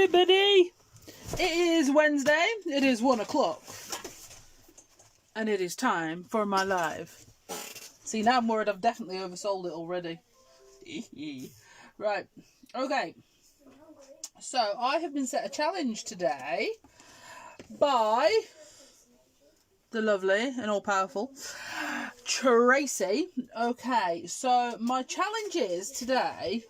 everybody! It is Wednesday, it is 1 o'clock, and it is time for my live. See, now I'm worried I've definitely oversold it already. Right, okay. So, I have been set a challenge today by the lovely and all-powerful Tracy. Okay, so my challenge is today...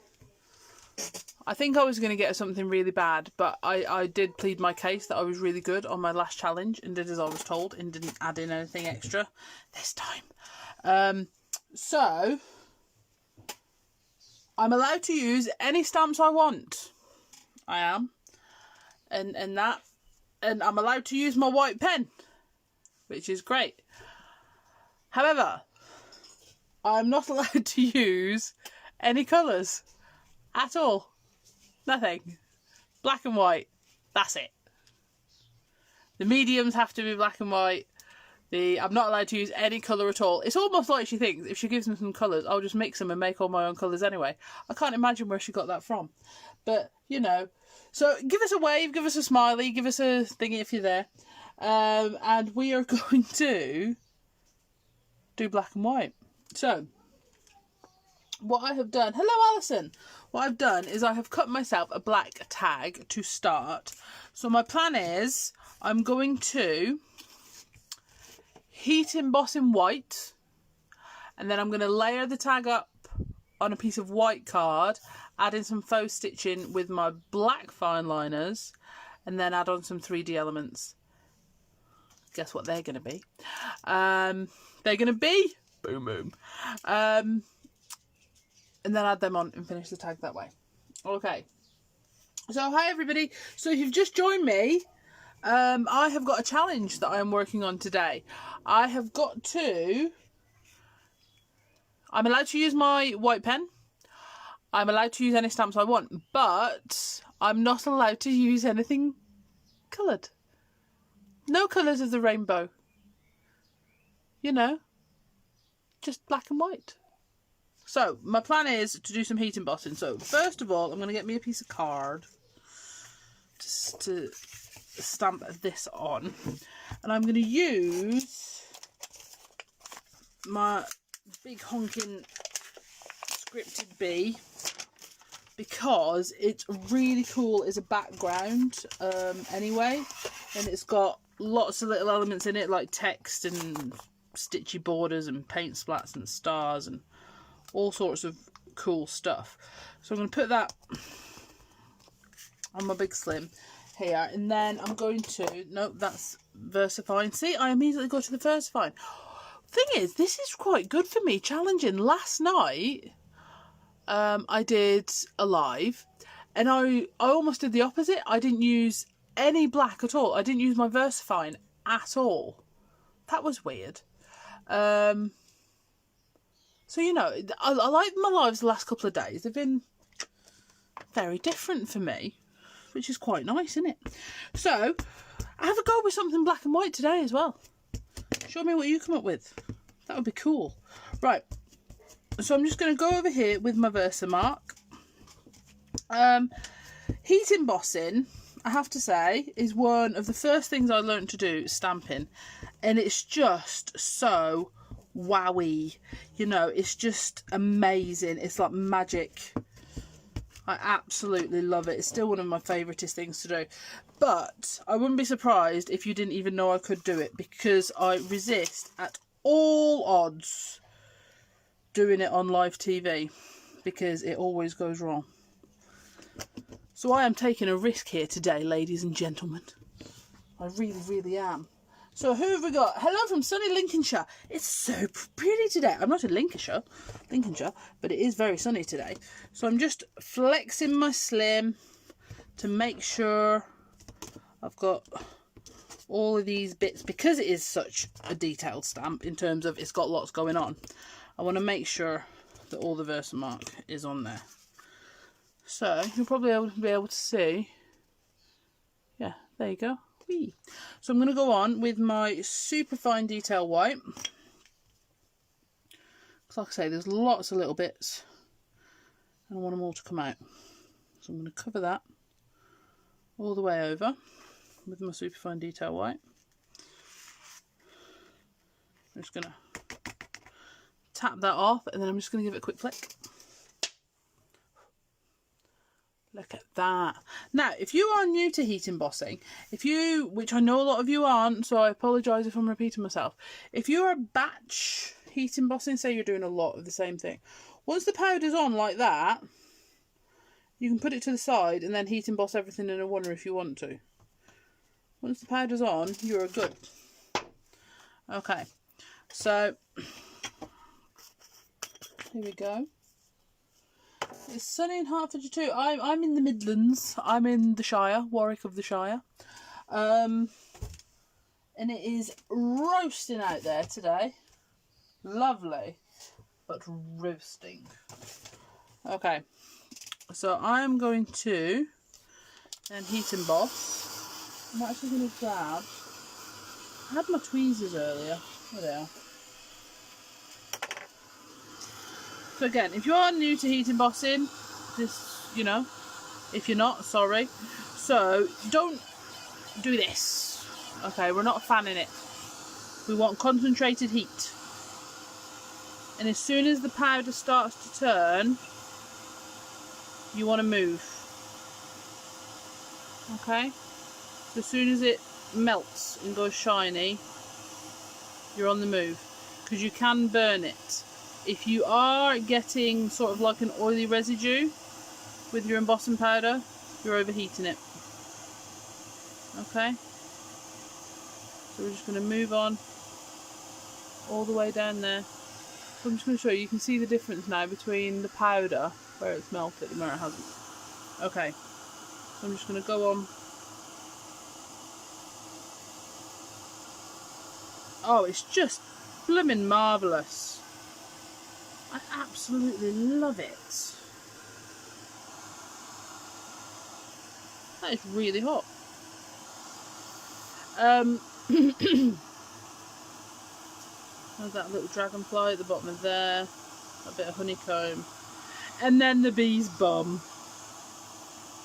I think I was going to get something really bad, but I did plead my case that I was really good on my last challenge and did as I was told and didn't add in anything extra this time. So, I'm allowed to use any stamps I want. I am. And I'm allowed to use my white pen, which is great. However, I'm not allowed to use any colours at all. Nothing. Black and white. That's it. The mediums have to be black and white. I'm not allowed to use any colour at all. It's almost like she thinks if she gives me some colours, I'll just mix them and make all my own colours anyway. I can't imagine where she got that from. But, you know. So, give us a wave, give us a smiley, give us a thingy if you're there. And we are going to do black and white. So, what I have done... Hello, Alison! What I've done is I have cut myself a black tag to start. So my plan is I'm going to heat emboss in white, and then I'm going to layer the tag up on a piece of white card, add in some faux stitching with my black fine liners, and then add on some 3D elements. Guess what they're going to be? They're going to be... Boom, boom. And then add them on and finish the tag that way. Okay. So, hi everybody. So, if you've just joined me, I have got a challenge that I am working on today. I'm allowed to use my white pen. I'm allowed to use any stamps I want. But I'm not allowed to use anything coloured. No colours of the rainbow. You know. Just black and white. So, my plan is to do some heat embossing. So, first of all, I'm going to get me a piece of card just to stamp this on. And I'm going to use my big honking scripted bee because it's really cool as a background anyway. And it's got lots of little elements in it like text and stitchy borders and paint splats and stars and all sorts of cool stuff. So I'm going to put that on my big slim here, and then I'm going to... Nope, that's VersaFine. See, I immediately go to the VersaFine. Thing is, this is quite good for me, challenging. Last night, I did a live, and I almost did the opposite. I didn't use any black at all. I didn't use my VersaFine at all. That was weird. So, you know, I like my lives the last couple of days. They've been very different for me, which is quite nice, isn't it? So, I have a go with something black and white today as well. Show me what you come up with. That would be cool. Right. So, I'm just going to go over here with my Versamark. Heat embossing, I have to say, is one of the first things I learned to do, stamping. And it's just so... wowie, you know, it's just amazing. It's like magic. I absolutely love it. It's still one of my favouriteest things to do, but I wouldn't be surprised if you didn't even know I could do it, because I resist at all odds doing it on live TV because it always goes wrong. So I am taking a risk here today, ladies and gentlemen. I really am. So who have we got? Hello from sunny Lincolnshire. It's so pretty today. I'm not in Lincolnshire, but it is very sunny today. So I'm just flexing my slim to make sure I've got all of these bits, because it is such a detailed stamp in terms of it's got lots going on. I want to make sure that all the Versamark is on there. So you'll probably be able to see. Yeah, there you go. So I'm going to go on with my super fine detail white. Because like I say, there's lots of little bits and I want them all to come out. So I'm going to cover that all the way over with my superfine detail white. I'm just going to tap that off, and then I'm just going to give it a quick flick. Look at that. Now, if you are new to heat embossing, which I know a lot of you aren't, so I apologise if I'm repeating myself. If you're a batch heat embossing, say you're doing a lot of the same thing, once the powder's on like that, you can put it to the side and then heat emboss everything in a one if you want to. Once the powder's on, you're good. Okay, so here we go. It's sunny in Hertfordshire too. I'm in the Midlands. I'm in the Shire, Warwick of the Shire. And it is roasting out there today. Lovely, but roasting. Okay, so I'm going to then heat emboss. I'm actually going to grab, I had my tweezers earlier. There they are. So again, if you are new to heat embossing, this, you know, if you're not, sorry. So don't do this. Okay, we're not fanning it. We want concentrated heat. And as soon as the powder starts to turn, you want to move. Okay? So as soon as it melts and goes shiny, you're on the move. Because you can burn it. If you are getting sort of like an oily residue with your embossing powder, you're overheating it. Okay? So we're just going to move on all the way down there. So I'm just going to show you. You can see the difference now between the powder, where it's melted, and where it hasn't. Okay. So I'm just going to go on. Oh, it's just blooming marvellous. I absolutely love it. That is really hot. There's that little dragonfly at the bottom of there. A bit of honeycomb. And then the bee's bum.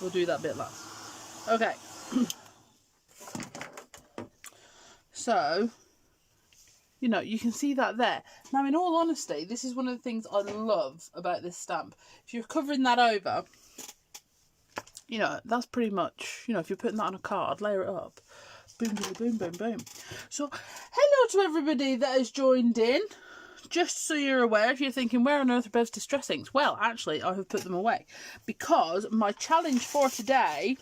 We'll do that bit last. Okay. So, you know, you can see that there. Now, in all honesty, this is one of the things I love about this stamp. If you're covering that over, you know, that's pretty much, you know, if you're putting that on a card, layer it up. Boom, boom, boom, boom, boom. So, hello to everybody that has joined in. Just so you're aware, if you're thinking, where on earth are Bev's distress inks? Well, actually, I have put them away. Because my challenge for today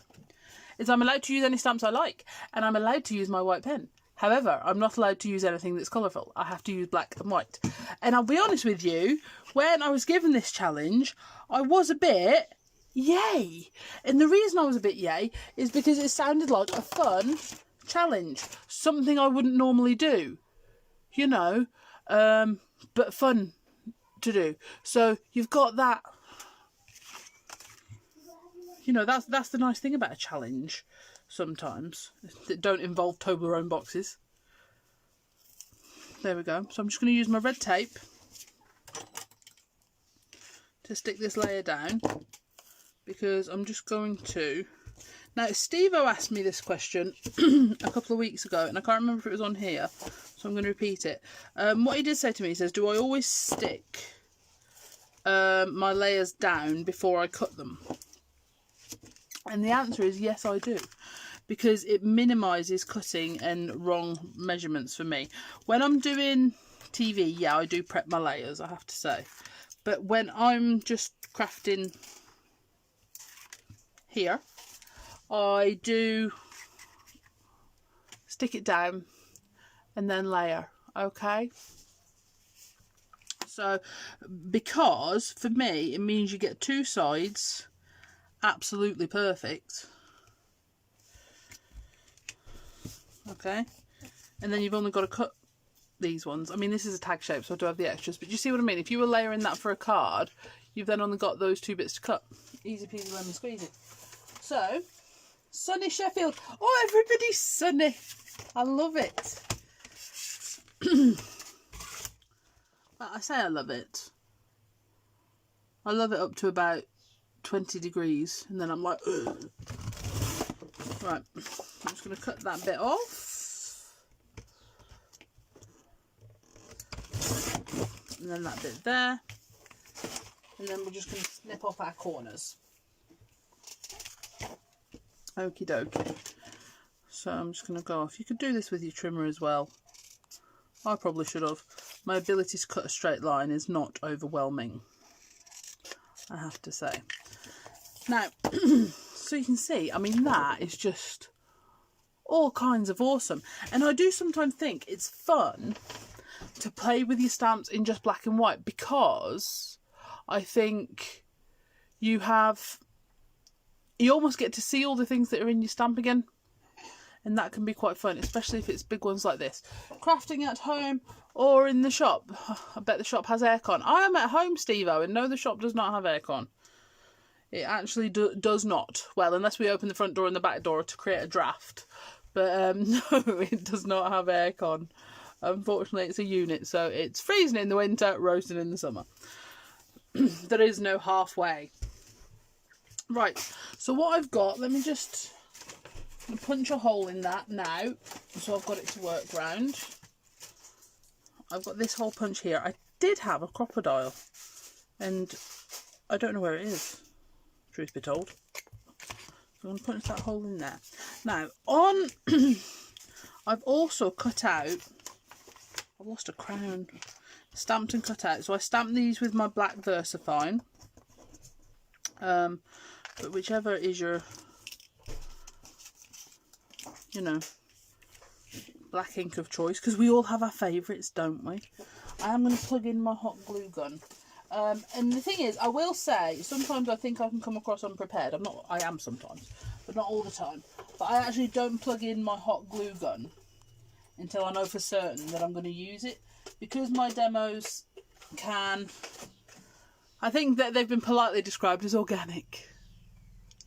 is I'm allowed to use any stamps I like. And I'm allowed to use my white pen. However, I'm not allowed to use anything that's colourful. I have to use black and white. And I'll be honest with you, when I was given this challenge, I was a bit yay. And the reason I was a bit yay is because it sounded like a fun challenge. Something I wouldn't normally do. You know, but fun to do. So you've got that. You know, that's the nice thing about a challenge. Sometimes that don't involve Toblerone boxes. There we go. So I'm just going to use my red tape to stick this layer down, because I'm just going to. Now, Steve-O asked me this question a couple of weeks ago, and I can't remember if it was on here, so I'm going to repeat it. What he did say to me, he says, do I always stick my layers down before I cut them? And the answer is yes, I do. Because it minimises cutting and wrong measurements for me. When I'm doing TV, yeah, I do prep my layers, I have to say. But when I'm just crafting here, I do stick it down and then layer, okay? So, because for me, it means you get two sides absolutely perfect. Okay, and then you've only got to cut these ones. I mean, this is a tag shape, so I do have the extras, but you see what I mean? If you were layering that for a card, you've then only got those two bits to cut. Easy peasy lemon squeezy. So, sunny Sheffield. Oh, everybody's sunny. I love it. I say I love it. I love it up to about 20 degrees, and then I'm like, ugh. Right, I'm just going to cut that bit off. And then that bit there. And then we're just going to snip off our corners. Okie dokie. So I'm just going to go off. You could do this with your trimmer as well. I probably should have. My ability to cut a straight line is not overwhelming, I have to say. Now, so you can see, I mean, that is just all kinds of awesome. And I do sometimes think it's fun to play with your stamps in just black and white, because I think you almost get to see all the things that are in your stamp again. And that can be quite fun, especially if it's big ones like this. Crafting at home or in the shop. I bet the shop has aircon. I am at home, Steve-O, and no, the shop does not have aircon. It actually does not. Well, unless we open the front door and the back door to create a draft. But no, it does not have aircon. Unfortunately, it's a unit, so it's freezing in the winter, roasting in the summer. There is no halfway. Right, so what I've got, let me just punch a hole in that now, so I've got it to work round. I've got this hole punch here. I did have a crocodile, and I don't know where it is, truth be told. So I'm going to punch that hole in there. Now, on, I've also cut out, I've lost a crown, stamped and cut out. So I stamped these with my black VersaFine. But whichever is your, you know, black ink of choice, because we all have our favourites, don't we? I am going to plug in my hot glue gun. And the thing is, I will say, sometimes I think I can come across unprepared. I am sometimes, but not all the time. But I actually don't plug in my hot glue gun until I know for certain that I'm going to use it. Because my demos can, I think that they've been politely described as organic.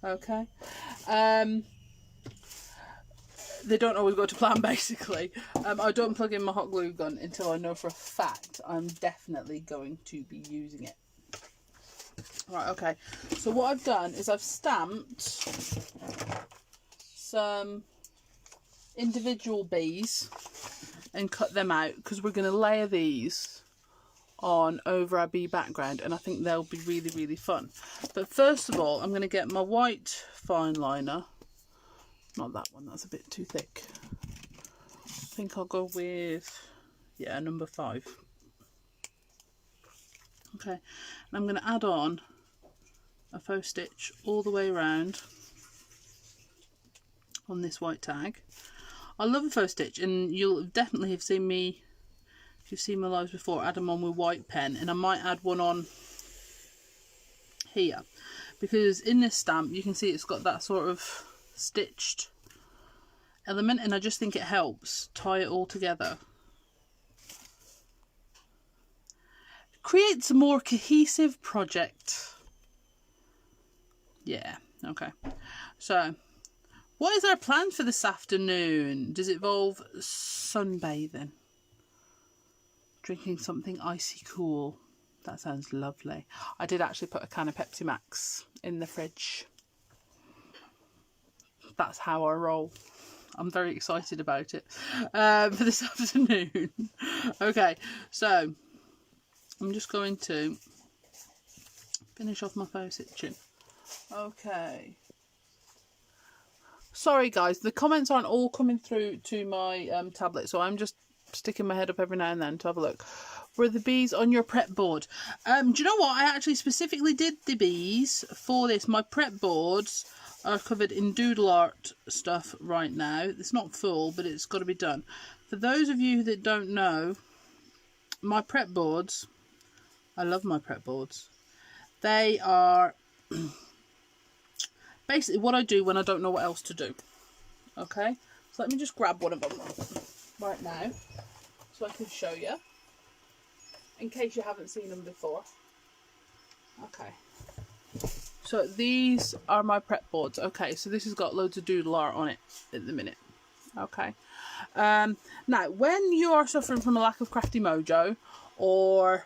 Okay. They don't always go to plan, basically. I don't plug in my hot glue gun until I know for a fact I'm definitely going to be using it. Right, okay. So what I've done is I've stamped some individual bees and cut them out, because we're going to layer these on over our bee background, and I think they'll be really, really fun. But first of all, I'm going to get my white fine liner. Not that one, that's a bit too thick. I think I'll go with, yeah, number 5. Okay, and I'm going to add on a faux stitch all the way around on this white tag. I love a faux stitch, and you'll definitely have seen me, if you've seen my lives before, add them on with white pen, and I might add one on here, because in this stamp you can see it's got that sort of stitched element, and I just think it helps tie it all together. Creates a more cohesive project. Yeah, okay. So, what is our plan for this afternoon? Does it involve sunbathing? Drinking something icy cool. That sounds lovely. I did actually put a can of Pepsi Max in the fridge. That's how I roll. I'm very excited about it for this afternoon. Okay, so I'm just going to finish off my faux stitching. Okay. Sorry guys, the comments aren't all coming through to my tablet, so I'm just sticking my head up every now and then to have a look. Were the bees on your prep board? Do you know what? I actually specifically did the bees for this. My prep boards are covered in doodle art stuff right now. It's not full, but it's got to be done. For those of you that don't know, my prep boards, I love my prep boards. They are basically what I do when I don't know what else to do. Okay, so let me just grab one of them right now so I can show you, in case you haven't seen them before. Okay, so these are my prep boards. Okay, so this has got loads of doodle art on it at the minute. Okay, now when you are suffering from a lack of crafty mojo, or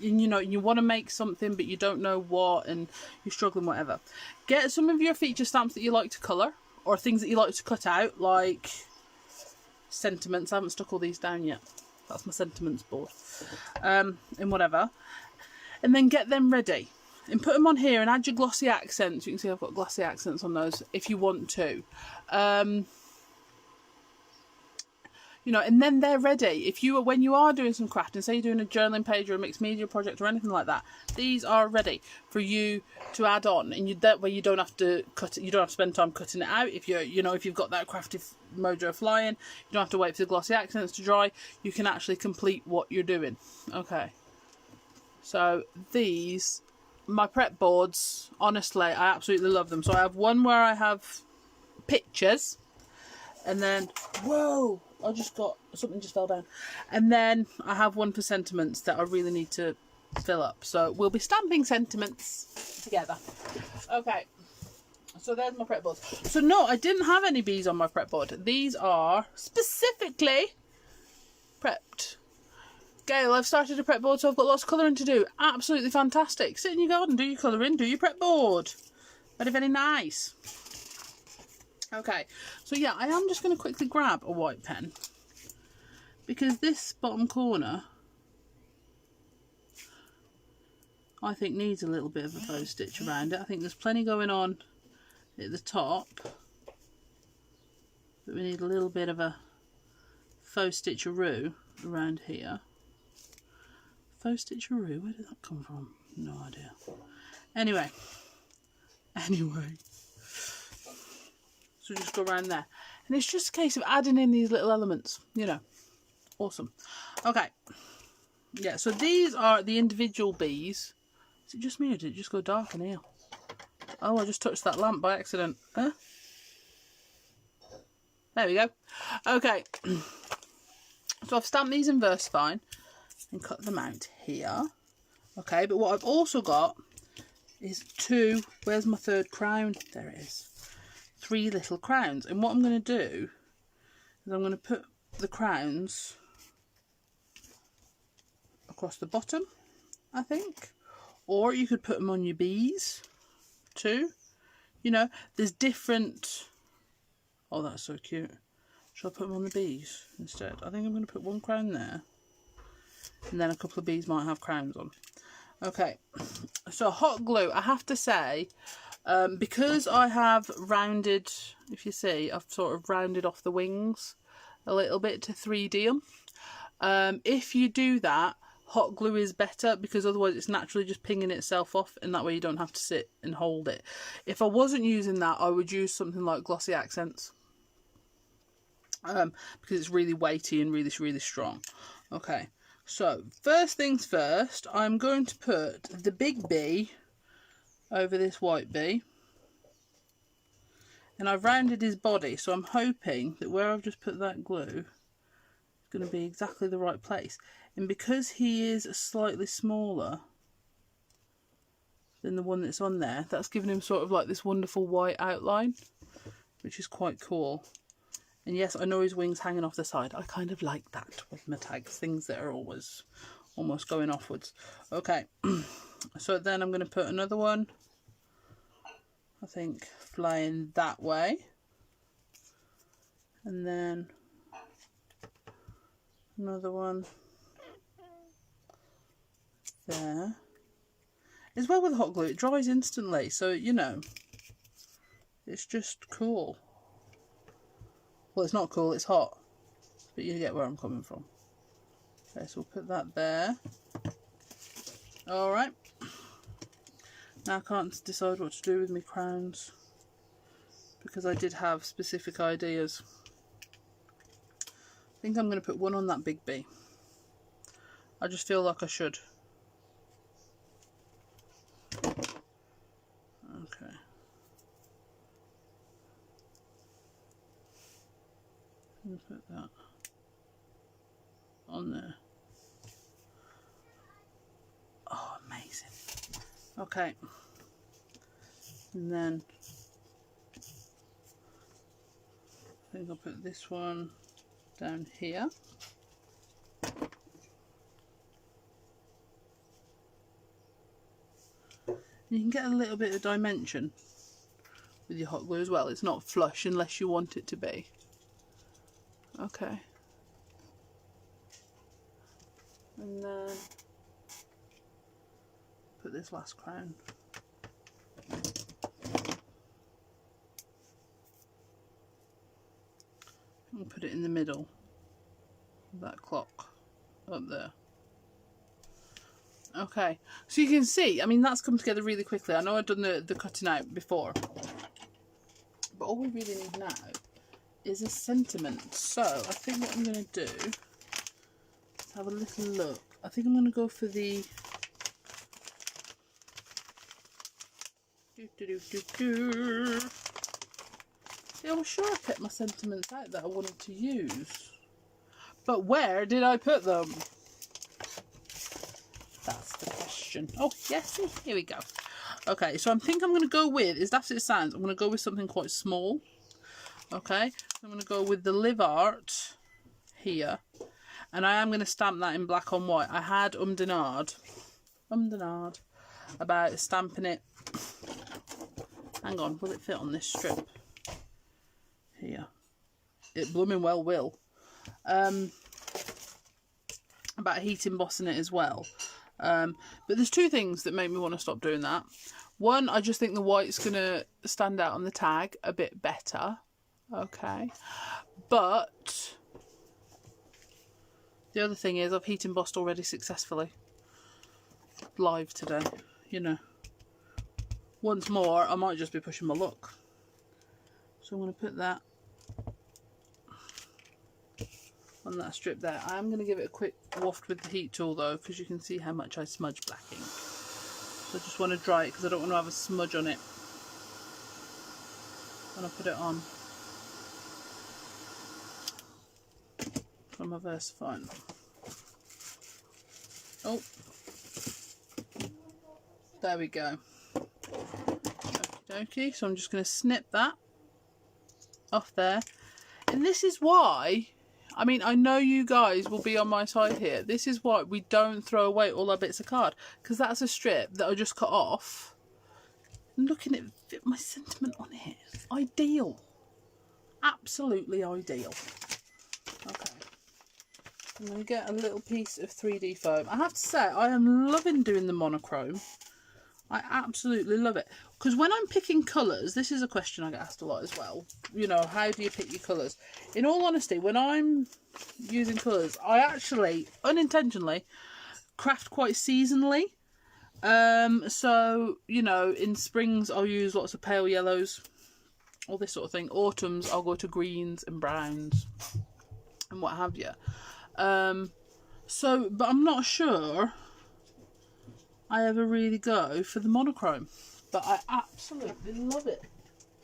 you know, you want to make something but you don't know what, and you're struggling, whatever, get some of your feature stamps that you like to colour, or things that you like to cut out, like sentiments. I haven't stuck all these down yet. That's my sentiments board. And whatever. And then get them ready. And put them on here and add your glossy accents. You can see I've got glossy accents on those if you want to. You know, and then they're ready. If you are, when you are doing some crafting, say you're doing a journaling page or a mixed media project or anything like that, these are ready for you to add on, and that way you don't have to cut it. You don't have to spend time cutting it out. If you're, you know, if you've got that crafty mojo flying, you don't have to wait for the glossy accents to dry. You can actually complete what you're doing. Okay. So these, my prep boards, honestly, I absolutely love them. So I have one where I have pictures, and then whoa. I just got, something just fell down. And then I have one for sentiments that I really need to fill up. So we'll be stamping sentiments together. Okay. So there's my prep board. So no, I didn't have any bees on my prep board. These are specifically prepped. Gail, I've started a prep board, so I've got lots of colouring to do. Absolutely fantastic. Sit in your garden, do your colouring, do your prep board. Very, very nice. Okay, so yeah, I am just going to quickly grab a white pen, because this bottom corner I think needs a little bit of a faux stitch around it. I think there's plenty going on at the top, but we need a little bit of a faux stitcheroo around here. Faux stitcheroo, where did that come from? No idea. Anyway. So just go around there. And it's just a case of adding in these little elements, you know. Awesome. Okay. Yeah, so these are the individual bees. Is it just me or did it just go dark in here? Oh, I just touched that lamp by accident. Huh? There we go. Okay. So I've stamped these in VersaFine and cut them out here. Okay, but what I've also got is two, where's my third crown? There it is. 3 little crowns, and what I'm going to do is I'm going to put the crowns across the bottom, I think, or you could put them on your bees too. You know, there's different. Oh, that's so cute. Shall I put them on the bees instead? I think I'm going to put one crown there, and then a couple of bees might have crowns on. Okay, so hot glue, I have to say, because I have rounded, if you see, I've sort of rounded off the wings a little bit to 3D them. If you do that, hot glue is better, because otherwise it's naturally just pinging itself off, and that way you don't have to sit and hold it. If I wasn't using that, I would use something like glossy accents, because it's really weighty and really, really strong. Okay, so first things first, I'm going to put the big bee over this white bee, and I've rounded his body, so I'm hoping that where I've just put that glue is going to be exactly the right place. And because he is slightly smaller than the one that's on there, that's given him sort of like this wonderful white outline, which is quite cool. And yes, I know his wings hanging off the side. I kind of like that with my tags, things that are always almost going offwards. Okay, so then I'm going to put another one, I think, flying that way, and then another one there. As well with hot glue, it dries instantly, so you know, it's just cool. Well, it's not cool, it's hot, but you get where I'm coming from. Okay, so we'll put that there. Alright, now I can't decide what to do with my crowns, because I did have specific ideas. I think I'm going to put one on that big bee. I just feel like I should. Okay. Let me put that on there. Oh, amazing. Okay. And then I think I'll put this one down here. You can get a little bit of dimension with your hot glue as well. It's not flush unless you want it to be. Okay. And then put this last crown. And put it in the middle of that clock up there. Okay, so you can see, I mean, that's come together really quickly. I know I've done the cutting out before, but all we really need now is a sentiment. So I think what I'm going to do is have a little look. I think I'm going to go for the See, I was sure I kept my sentiments out that I wanted to use, but where did I put them? That's the question. Oh, yes, see, here we go. Okay, so I think I'm going to go with, as daft as it sounds, I'm going to go with something quite small. Okay, I'm going to go with the Live Art here. And I am going to stamp that in black on white. I had umdenard about stamping it. Hang on, will it fit on this strip? Here. It blooming well will. About heat embossing it as well. But there's two things that make me want to stop doing that. One, I just think the white's going to stand out on the tag a bit better. Okay. But the other thing is I've heat embossed already successfully. Live today, you know. Once more, I might just be pushing my luck. So I'm going to put that on that strip there. I am going to give it a quick waft with the heat tool though, because you can see how much I smudge black ink. So I just want to dry it because I don't want to have a smudge on it when I put it on. From my VersaFine. Oh, there we go. Okie dokie. So I'm just going to snip that off there. And this is why, I mean, I know you guys will be on my side here. This is why we don't throw away all our bits of card, because that's a strip that I just cut off. And looking at fit my sentiment on it. Ideal. Absolutely ideal. Okay. I'm going to get a little piece of 3D foam. I have to say, I am loving doing the monochrome. I absolutely love it. Because when I'm picking colours, this is a question I get asked a lot as well. You know, how do you pick your colours? In all honesty, when I'm using colours, I actually, unintentionally, craft quite seasonally. So, you know, in springs I'll use lots of pale yellows, all this sort of thing. Autumns I'll go to greens and browns and what have you. But I'm not sure I ever really go for the monochrome, but I absolutely love it.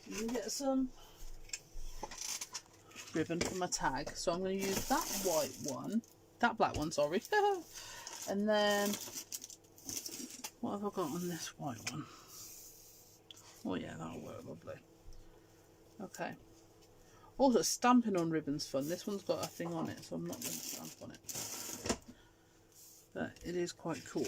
You can get some ribbon for my tag, so I'm going to use that white one, that black one, sorry. And then what have I got on this white one? Oh yeah, that'll work lovely. Okay. Also, stamping on ribbon's fun. This one's got a thing on it, so I'm not going to stamp on it. But it is quite cool.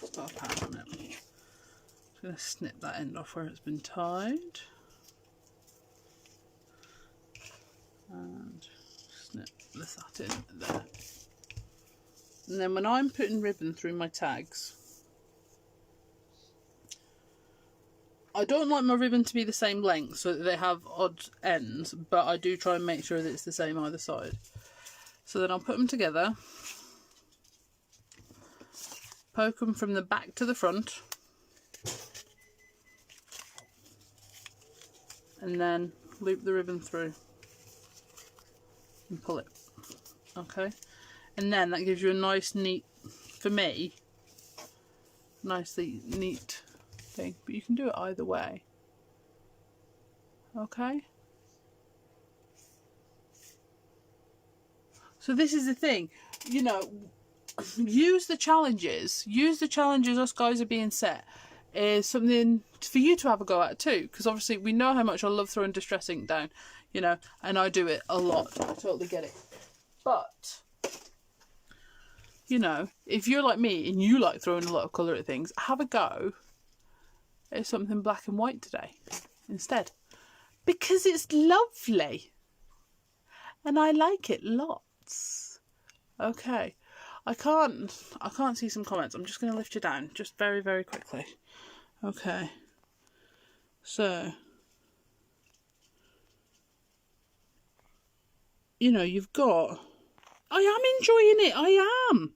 It's got a pad on it. I'm just going to snip that end off where it's been tied. And snip that in there. And then when I'm putting ribbon through my tags, I don't like my ribbon to be the same length so that they have odd ends, but I do try and make sure that it's the same either side. So then I'll put them together, poke them from the back to the front, and then loop the ribbon through and pull it. Okay, and then that gives you a nice neat, for me, nicely neat thing, but you can do it either way. Okay, so this is the thing, you know, use the challenges us guys are being set is something for you to have a go at too, because obviously we know how much I love throwing distress ink down, you know, and I do it a lot. I totally get it, but you know, if you're like me and you like throwing a lot of colour at things, have a go it's something black and white today instead. Because it's lovely. And I like it lots. Okay. I can't see some comments. I'm just going to lift you down just very, very quickly. Okay. So, you know, you've got... I am enjoying it. I am.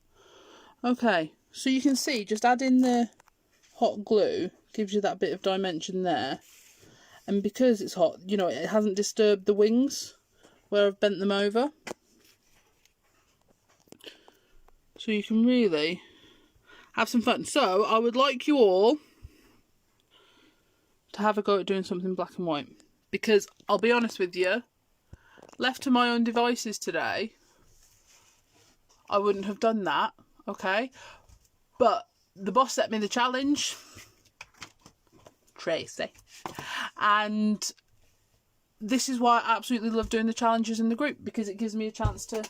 Okay. So you can see, just adding the hot glue gives you that bit of dimension there. And because it's hot, you know, it hasn't disturbed the wings where I've bent them over. So you can really have some fun. So I would like you all to have a go at doing something black and white. Because I'll be honest with you, left to my own devices today, I wouldn't have done that, okay? But the boss set me the challenge, Tracy. And this is why I absolutely love doing the challenges in the group, because it gives me a chance to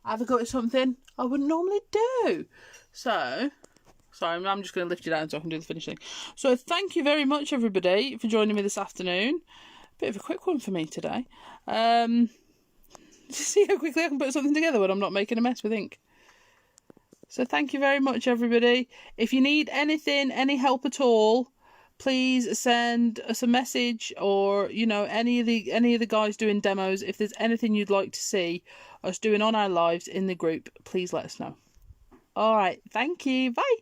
have a go at something I wouldn't normally do. So, sorry, I'm just going to lift you down so I can do the finishing. So thank you very much, everybody, for joining me this afternoon. Bit of a quick one for me today. See how quickly I can put something together when I'm not making a mess with ink. So thank you very much, everybody. If you need anything, any help at all, please send us a message, or, you know, any of the guys doing demos. If there's anything you'd like to see us doing on our lives in the group, please let us know. All right, thank you. Bye.